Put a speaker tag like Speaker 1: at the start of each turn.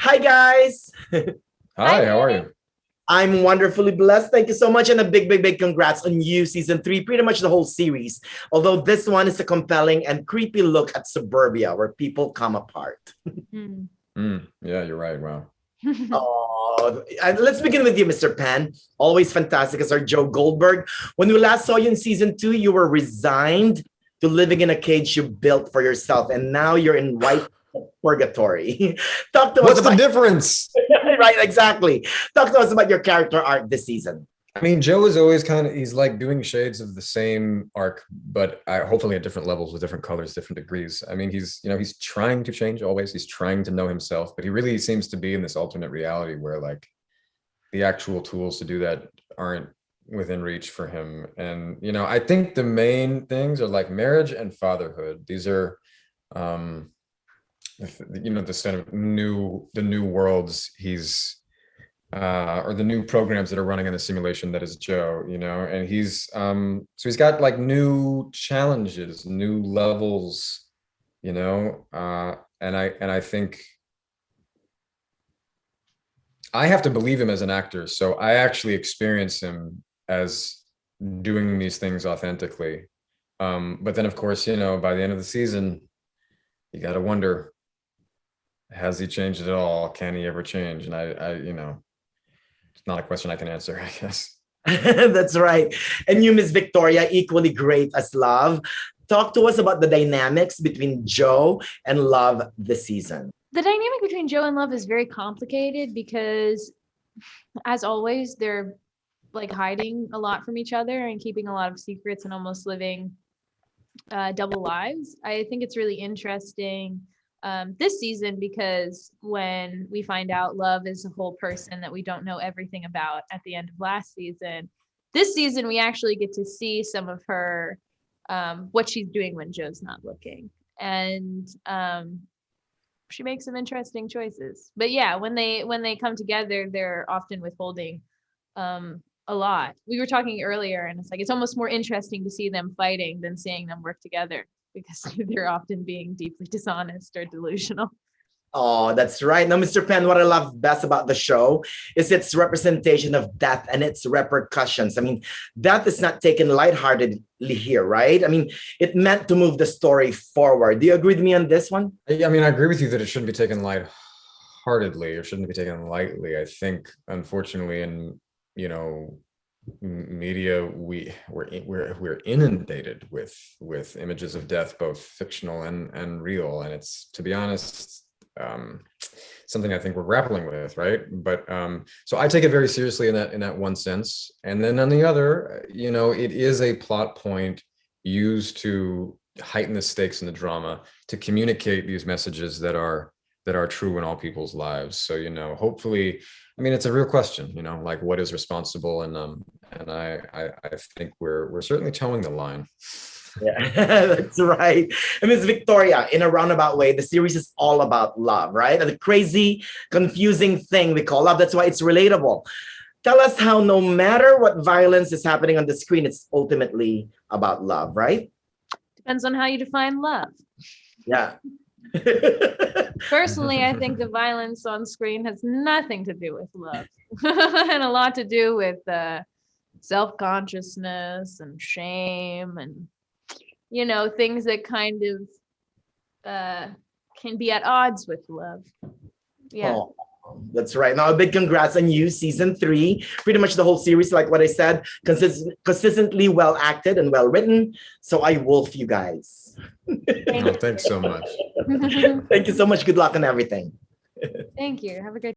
Speaker 1: Hi, guys.
Speaker 2: Hi, how are you?
Speaker 1: I'm wonderfully blessed. Thank you so much. And a big, big, big congrats on you, season 3, pretty much the whole series. Although this one is a compelling and creepy look at suburbia where people come apart.
Speaker 2: Yeah, you're right. Wow.
Speaker 1: Oh, and let's begin with you, Mr. Penn. Always fantastic as our Joe Goldberg. When we last saw you in season 2, you were resigned to living in a cage you built for yourself. And now you're in white purgatory. Talk to us
Speaker 2: What's the
Speaker 1: about
Speaker 2: difference?
Speaker 1: right, exactly. Talk to us about your character arc this season.
Speaker 2: I mean, Joe is always he's like doing shades of the same arc, but hopefully at different levels with different colors, different degrees. I mean, he's trying to change always. He's trying to know himself, but he really seems to be in this alternate reality where like the actual tools to do that aren't within reach for him. And, I think the main things are like marriage and fatherhood. These are, this kind of the new worlds he's or the new programs that are running in the simulation that is Joe, and so he's got like new challenges, new levels, and I think I have to believe him as an actor, so I actually experience him as doing these things authentically, but then of course, by the end of the season you got to wonder, has he changed at all? Can he ever change? And I it's not a question I can answer, I guess.
Speaker 1: That's right. And you, Miss Victoria, equally great as Love. Talk to us about the dynamics between Joe and Love this season.
Speaker 3: The dynamic between Joe and Love is very complicated because, as always, they're like hiding a lot from each other and keeping a lot of secrets and almost living double lives. I think it's really interesting this season because when we find out Love is a whole person that we don't know everything about at the end of last season, this season we actually get to see some of her, what she's doing when Joe's not looking. And she makes some interesting choices. But yeah, when they come together, they're often withholding a lot. We were talking earlier, and it's almost more interesting to see them fighting than seeing them work together, because they're often being deeply dishonest or delusional.
Speaker 1: Oh, that's right. Now, Mr. Penn, what I love best about the show is its representation of death and its repercussions. I mean, death is not taken lightheartedly here, right? I mean, it meant to move the story forward. Do you agree with me on this one?
Speaker 2: I mean, I agree with you that it shouldn't be taken lightheartedly or shouldn't be taken lightly. I think, unfortunately, in media, we're inundated with images of death, both fictional and real, and it's, to be honest, something I think we're grappling with, right? But so I take it very seriously in that one sense, and then on the other, it is a plot point used to heighten the stakes in the drama, to communicate these messages that are true in all people's lives. So hopefully, I mean, it's a real question, like what is responsible, and I think we're certainly towing the line.
Speaker 1: Yeah, that's right. And Miss Victoria, in a roundabout way, the series is all about love, right? And the crazy, confusing thing we call love. That's why it's relatable. Tell us how, no matter what violence is happening on the screen, it's ultimately about love, right?
Speaker 3: Depends on how you define love.
Speaker 1: Yeah.
Speaker 3: Personally, I think the violence on screen has nothing to do with love and a lot to do with self-consciousness and shame and, things that kind of can be at odds with love. Yeah.
Speaker 1: Oh, that's right. Now, a big congrats on you, season 3. Pretty much the whole series, like what I said, consistently well acted and well written. So I wolf you guys.
Speaker 2: Thanks so much.
Speaker 1: Thank you so much. Good luck on everything.
Speaker 3: Thank you. Have a great